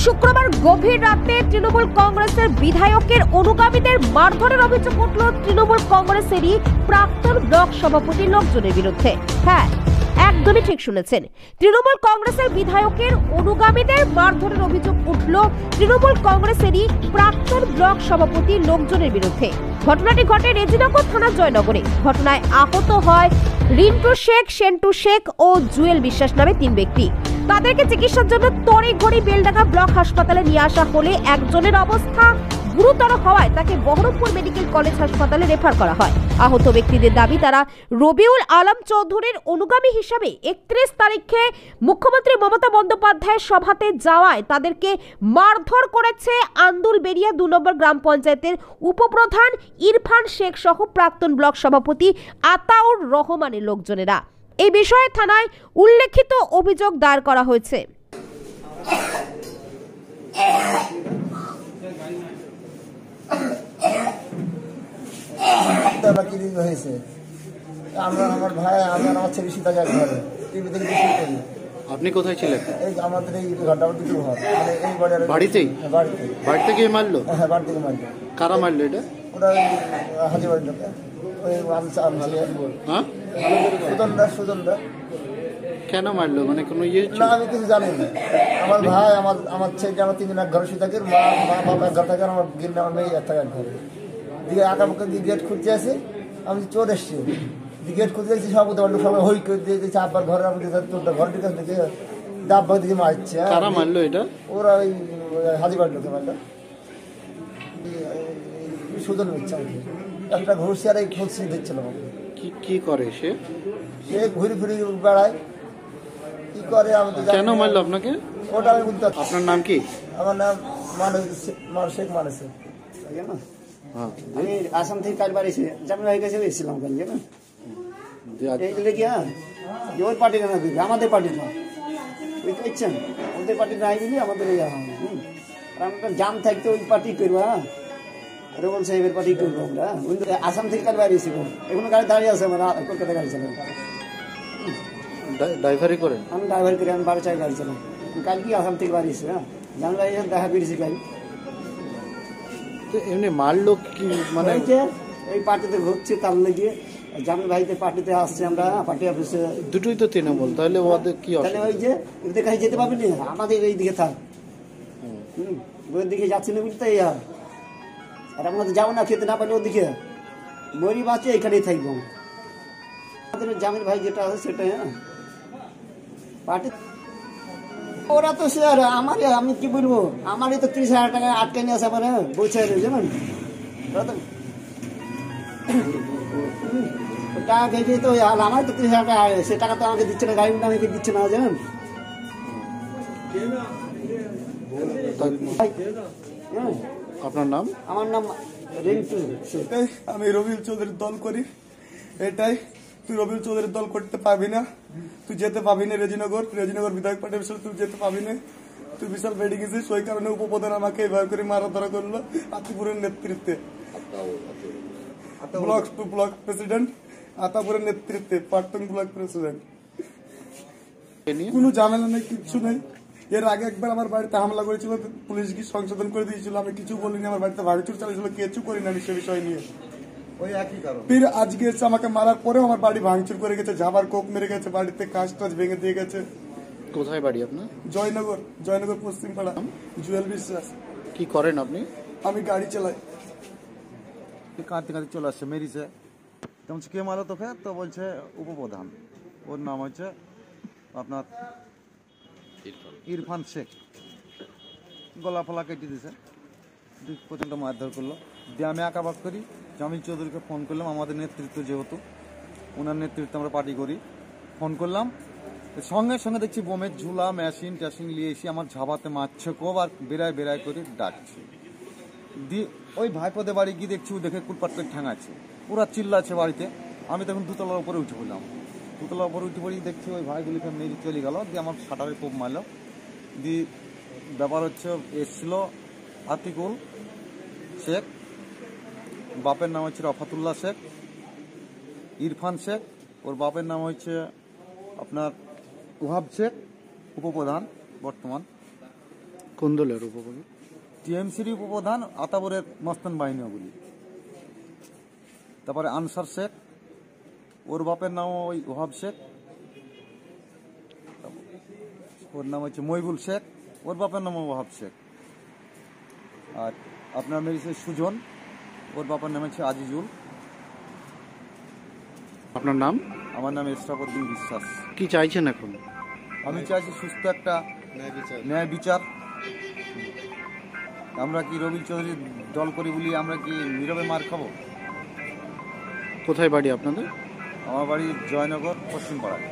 শুক্রবার গভীর রাতে তৃণমূল কংগ্রেসের বিধায়কের অনুগামীদের মারধরের অভিযোগ উঠল তৃণমূল কংগ্রেসেরই প্রাক্তন ব্লক সভাপতির লোকজনের বিরুদ্ধে। হ্যাঁ, একদমই ঠিক শুনেছেন, তৃণমূল কংগ্রেসের বিধায়কের অনুগামীদের মারধরের অভিযোগ উঠল তৃণমূল কংগ্রেসেরই প্রাক্তন ব্লক সভাপতির লোকজনের বিরুদ্ধে। ঘটনাটি ঘটে রেজিনগর থানার জয়নগরে। ঘটনায় আহত হয় রিন্টু শেখ, সেন্টু শেখ ও জুয়েল বিশ্বাস নামে 3 ব্যক্তি। তাদেরকে চিকিৎসার জন্য তড়িঘড়ি বেলডাঙ্গা ব্লক হাসপাতালে নিয়ে আসা হলে একজনের অবস্থা গুরুতর হওয়ায় তাকে বহরমপুর মেডিকেল কলেজ হাসপাতালে রেফার করা হয়। আহত ব্যক্তিদের দাবি, তারা রবিউল আলম চৌধুরীর অনুগামী হিসাবে 31 তারিখে মুখ্যমন্ত্রী মমতা বন্দ্যোপাধ্যায়ের সভাতে যাওয়ায় তাদেরকে মারধর করেছে আন্দুলবেড়িয়া 2 নম্বর গ্রাম পঞ্চায়েতের উপপ্রধান ইরফান শেখ সহ প্রাক্তন ব্লক সভাপতি আতাউর রহমানের লোকজনেরা। এই বিষয়ে থানায় উল্লেখিত অভিযোগ দায়ের করা হয়েছে। আমার ভাই আমার ছেলে সীতাজার ঘরে টিভি থেকে করি। আপনি কোথায় ছিলেন? এই আমাদের এই ঘরটা দুটো ঘর, মানে এই বাড়িতেই? বাড়ি থেকে মারলো? হ্যাঁ, বাড়ি থেকে মারলো। কারা মারলো এটা? ওটা হাজি বাড়ির লোক, ওই হ্যাঁ সুদনরা। কেন মারলো, মানে কোনো ইয়ে? না, আমি কিছু জানি না। আমার ভাই আমার ছেলে আমার 3 জন এক ঘরে শুয়ে থাকে, মা বাবা এক ঘর থাকে, আমার মেয়ে এক থাকে এক ঘরে। দিকে আঁকাবুকে দিয়ে গেট খুঁজতে আসে, আমি চোর এসছি, গেট খুঁজতে এসেছি, সব সবাই হই করে দিয়ে দিয়েছে আব্বার ঘরে। আমি তোরটা ঘর ঢুকে দেখে আব্বা দিকে মারছে। কারা মারলো এটা? ওরা ওই হাজি বাড়ির লোকে মারলো। সুদন হচ্ছে একটা ঘুরছি আর এই খুঁজছি দিচ্ছিল। কি করে সে? ঘুরি ফিরি বেড়ায়, কি করে আমি তো। কেন মারলো আপনাকে ওটা আমি বলতে। আপনার নাম কি? আমার নাম শেখ মানুষ। আমি আসাম থেকে কাল বাড়িছি, জামিন হয়ে গেছে, এসেছিলাম কাল, জানেন এইগুলো কি? হ্যাঁ, ওই পার্টির না, আমাদের পার্টির না, বুঝতে পারছেন? ওদের পার্টির নাই বলি আমাদের আমরা জাম থাকতে ওই পার্টি করবো। হ্যাঁ, রোবন সাহেবের পার্টি করবো আমরা। আসাম থেকে কাল বাড়িয়েছি, এখনো গাড়ি দাঁড়িয়ে আছে আমার, কলকাতা গাড়ি চালান। ড্রাইভারি করেন? আমি ড্রাইভারি করি, আমি 12 গাড়ি চালাম। কাল কি আসাম থেকে বাড়িয়েছি। হ্যাঁ, জানলা দেখা করেছি কাল। এমনি মারলো কি মানে? এই পার্টিতে ঘুরছি, তার লেগে জামিল ভাইতে পার্টিতে আসছে, আমরা পার্টি অফিসে। দুটোই তো তৃণমূল, তাহলে ওদের কি? তাহলে ওই যে ওদের কাছে যেতে পারবি না, আমাদের এই দিকে থাক। ওই দিকে যাচ্ছি না বুঝতে, আর আমরা তো যাবো না, খেতে না পারলে ওদিকে মরি বাঁচে, এখানেই থাকবো। আমাদের জামিল ভাই যেটা আছে সেটাই। হ্যাঁ, পার্টি ওরা তো সে আর আমার, আমি কি বলবো, আমারই তো 30,000 টাকা আটকে নিয়ে আসে আমার, বলছে জানেন টাকা খেয়েছি তো। আমার তো 30,000 টাকা, সে টাকা তো আমাকে দিচ্ছে না, গাড়ির নামে দিচ্ছে না, জানেন। আপনার নাম? আমার নাম রিন্টু। আমি রবিউল চৌধুরীর দল করি। এটাই, তুই রবিউল চৌধুরীর দল করতে পারবি না, তুই যেতে পাবি না রেজিনগর বিধায়ক পার্টি অফিসে, তুই যেতে পাবি না। তুই বিশাল বেড়ে গেছিস, ওই কারণে উপপ্রধান আমাকে এইভাবে করে মারা ধরা করলো আতিপুরের নেতৃত্বে। ব্লক প্রেসিডেন্ট আতাপুরের নেতৃত্বে, প্রাক্তন ব্লক প্রেসিডেন্ট। কোনো ঝামেলা নেই, কিচ্ছু নেই। এর আগে একবার আমার বাড়িতে হামলা করেছিল, পুলিশ কি সংশোধন করে দিয়েছিল, আমি কিছু বলিনি। আমার বাড়িতে ভাঙচুর চালিয়েছিল, কিছু করি না সে বিষয় নিয়ে। ওই একই কারণ ফির আজকে এসে আমাকে মারার পরেও আমার বাড়ি ভাঙচুর করে গেছে, ঝাবার কোপ মেরে গেছে, বাড়িতে কাজ টাজ ভেঙে দিয়ে গেছে। কোথায় বাড়ি আপনার? জয়নগর পশ্চিম পাড়া। জুয়েল বিশ্বাস। কি করেন আপনি? আমি গাড়ি চালাই। কাঁদতে কাঁদতে চলে আসছে, মেরিছে। তেমন কে মারো তোকে? তো বলছে উপপ্রধান, ওর নাম হচ্ছে আপনার ইরফান শেখ। গলা ফলা কেটে দিয়েছে, প্রচণ্ড মারধর করলো। দিয়ে আমি আঁকাবাক করি, জামিল চৌধুরীকে ফোন করলাম, আমাদের নেতৃত্ব যেহেতু, ওনার নেতৃত্বে আমরা পার্টি করি। ফোন করলাম, সঙ্গে সঙ্গে দেখছি বোমের ঝুলা, মেশিন ট্যাশিন নিয়ে এসে আমার ঝাবাতে মারছে কোব, আর বেড়ায় করে ডাকছে। দিয়ে ওই ভাইপোদের বাড়ি গিয়ে দেখছি, দেখে কুটপাট করে ঠ্যাঙাচ্ছে, পুরা চিল্লাচ্ছে বাড়িতে। আমি তখন 2তলার উপরে উঠে পড়লাম। 2তলার উপরে উঠে পড়ি, দেখছি ওই ভাইগুলিকে মেরে চলে গেল। দিয়ে আমার শাটারে কোপ মারল। দিয়ে ব্যাপার হচ্ছে, এসছিল আতিকুল শেখ, বাপের নাম হচ্ছে রফাতুল্লাহ শেখ, ইরফান শেখ, ওর বাপের নাম হচ্ছে আপনার ওহাব শেখ, উপপ্রধান বর্তমান। কোন দলের উপপ্রধান? টিএমসির উপপ্রধান আতাবরের মস্তান বাহিনীগুলি। তারপরে আনসার শেখ, ওর বাপের নাম ওই ওহাব শেখ, ওর নাম হচ্ছে মইবুল শেখ, ওর বাপের নাম ওহাব শেখ। আর আপনার মেরেছে সুজন, ওর বাবার নাম হচ্ছে আজিজুল। আপনার নাম? আমার নাম ইশরাফুদ্দিন বিশ্বাস। কি চাইছেন এখন? আমি চাইছি সুস্থ একটা ন্যায় বিচার। আমরা কি রবি চৌধুরী দল করি বলি আমরা কি নীরবে মার খাবো? কোথায় বাড়ি আপনাদের? আমার বাড়ি জয়নগর, পশ্চিমপাড়ায়।